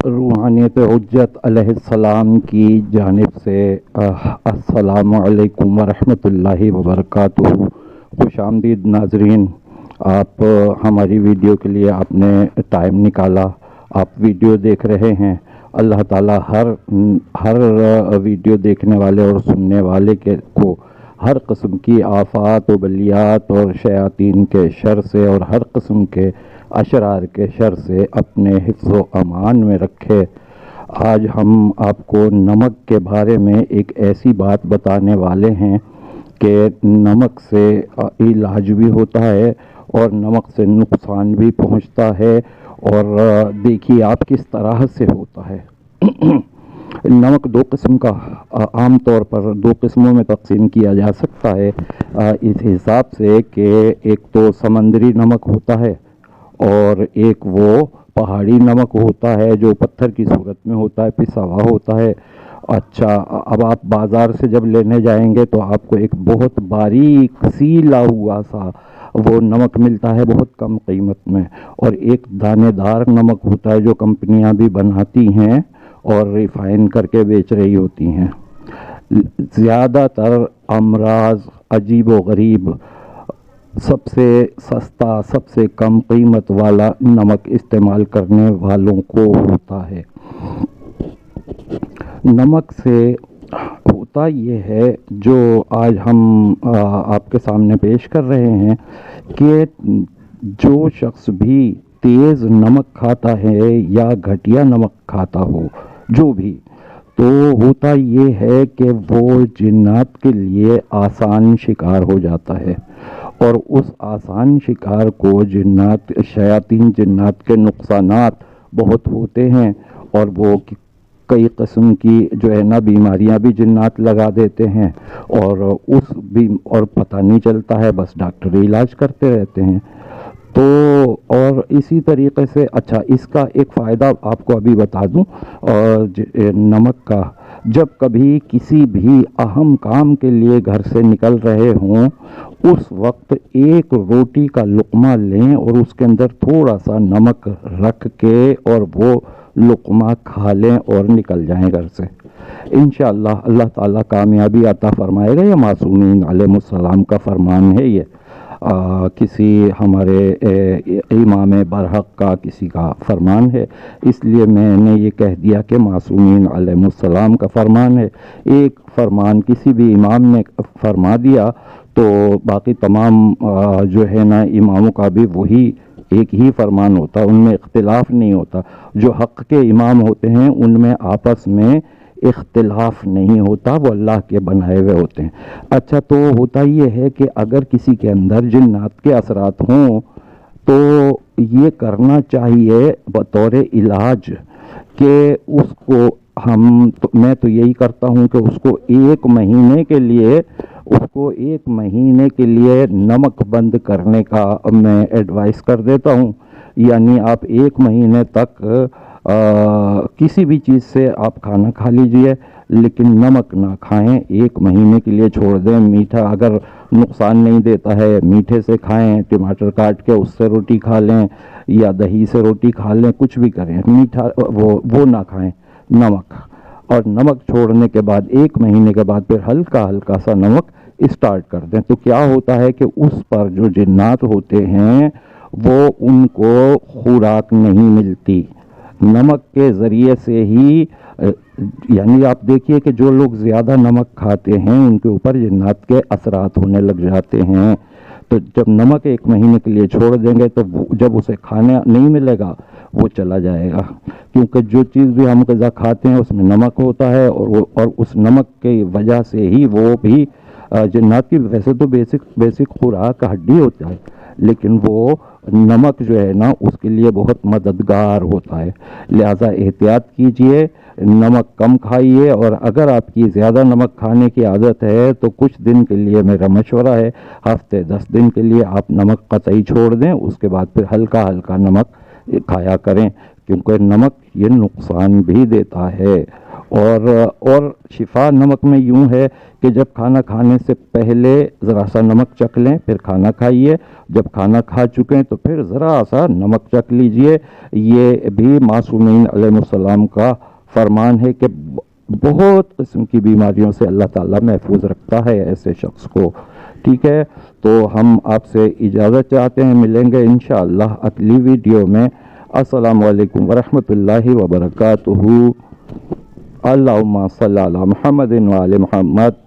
रूहानियत हुज्जत अलैहिस्सलाम की जानिब से अस्सलामु अलैकुम वरहमतुल्लाहि वबरकातुहू। खुश आमदीद नाजरीन, आप हमारी वीडियो के लिए आपने टाइम निकाला, आप वीडियो देख रहे हैं। अल्लाह ताला हर वीडियो देखने वाले और सुनने वाले को हर किस्म की आफात व बलियात और शयातीन के शर से और हर किस्म के अशरार के शर से अपने हिफ्ज़ व अमान में रखे। आज हम आपको नमक के बारे में एक ऐसी बात बताने वाले हैं कि नमक से इलाज भी होता है और नमक से नुकसान भी पहुंचता है। और देखिए आप किस तरह से होता है। नमक दो किस्म का आम तौर पर दो किस्मों में तकसीम किया जा सकता है इस हिसाब से कि एक तो समंदरी नमक होता है और एक वो पहाड़ी नमक होता है जो पत्थर की सूरत में होता है, पिसा हुआ होता है। अच्छा, अब आप बाज़ार से जब लेने जाएंगे तो आपको एक बहुत बारीक सीला हुआ सा वो नमक मिलता है बहुत कम कीमत में, और एक दानेदार नमक होता है जो कंपनियां भी बनाती हैं और रिफ़ाइन करके बेच रही होती हैं। ज़्यादातर अमराज अजीब व गरीब सबसे सस्ता सबसे कम कीमत वाला नमक इस्तेमाल करने वालों को होता है। नमक से होता ये है जो आज हम आपके सामने पेश कर रहे हैं कि जो शख्स भी तेज़ नमक खाता है या घटिया नमक खाता हो, जो भी, तो होता ये है कि वो जिन्नात के लिए आसान शिकार हो जाता है। और उस आसान शिकार को शयातीन जिन्नात के नुकसानात बहुत होते हैं और वो कई किस्म की जो है ना बीमारियां भी जिन्नात लगा देते हैं और पता नहीं चलता है, बस डॉक्टर इलाज करते रहते हैं। तो और इसी तरीक़े से अच्छा, इसका एक फ़ायदा आपको अभी बता दूं नमक का। जब कभी किसी भी अहम काम के लिए घर से निकल रहे हों, उस वक्त एक रोटी का लुक़मा लें और उसके अंदर थोड़ा सा नमक रख के और वो लुक़मा खा लें और निकल जाएं घर से। इंशाअल्लाह अल्लाह ताला कामयाबी अता फरमाएगा। ये मासूमीन अलैहिस्सलाम का फरमान है। ये किसी हमारे इमाम बरहक का किसी का फरमान है, इसलिए मैंने ये कह दिया कि मासूमीन अलैहिस्सलाम का फरमान है। एक फरमान किसी भी इमाम ने फरमा दिया तो बाकी तमाम जो है ना इमामों का भी वही एक ही फरमान होता, उनमें इख्तिलाफ नहीं होता। जो हक़ के इमाम होते हैं उनमें आपस में इख्तिलाफ नहीं होता, वो अल्लाह के बनाए हुए होते हैं। अच्छा, तो होता ये है कि अगर किसी के अंदर जिन्नात के असरात हों तो ये करना चाहिए बतौर इलाज कि उसको मैं तो यही करता हूँ कि उसको एक महीने के लिए नमक बंद करने का मैं एडवाइस कर देता हूँ। यानी आप एक महीने तक किसी भी चीज़ से आप खाना खा लीजिए लेकिन नमक ना खाएं, एक महीने के लिए छोड़ दें। मीठा अगर नुकसान नहीं देता है मीठे से खाएं, टमाटर काट के उससे रोटी खा लें या दही से रोटी खा लें, कुछ भी करें, मीठा वो ना खाएं नमक। और नमक छोड़ने के बाद एक महीने के बाद फिर हल्का हल्का सा नमक स्टार्ट कर दें। तो क्या होता है कि उस पर जो जिन्नात होते हैं वो उनको खुराक नहीं मिलती, नमक के ज़रिए से ही। यानी आप देखिए कि जो लोग ज़्यादा नमक खाते हैं उनके ऊपर जिन्नात के असरात होने लग जाते हैं। तो जब नमक एक महीने के लिए छोड़ देंगे तो जब उसे खाने नहीं मिलेगा वो चला जाएगा, क्योंकि जो चीज़ भी हम ग़िज़ा खाते हैं उसमें नमक होता है और उस नमक की वजह से ही वो भी जिन्नात की। वैसे तो बेसिक खुराक हड्डी होता है, लेकिन वो नमक जो है ना उसके लिए बहुत मददगार होता है। लिहाजा एहतियात कीजिए, नमक कम खाइए, और अगर आपकी ज़्यादा नमक खाने की आदत है तो कुछ दिन के लिए मेरा मशवरा है, हफ्ते 10 दिन के लिए आप नमक कतई छोड़ दें, उसके बाद फिर हल्का हल्का नमक खाया करें, क्योंकि नमक ये नुकसान भी देता है। اور شفا نمک میں یوں ہے کہ جب کھانا کھانے سے پہلے ذرا سا نمک چکھ لیں، پھر کھانا کھائیے، جب کھانا کھا چکیں تو پھر ذرا سا نمک چکھ لیجئے۔ یہ بھی معصومین علیہ السلام کا فرمان ہے کہ بہت قسم کی بیماریوں سے اللہ تعالیٰ محفوظ رکھتا ہے ایسے شخص کو۔ ٹھیک ہے، تو ہم آپ سے اجازت چاہتے ہیں، ملیں گے انشاءاللہ اگلی ویڈیو میں۔ السلام علیکم ورحمۃ اللہ وبرکاتہ۔ اللہم صلی علی محمد وعلی محمد۔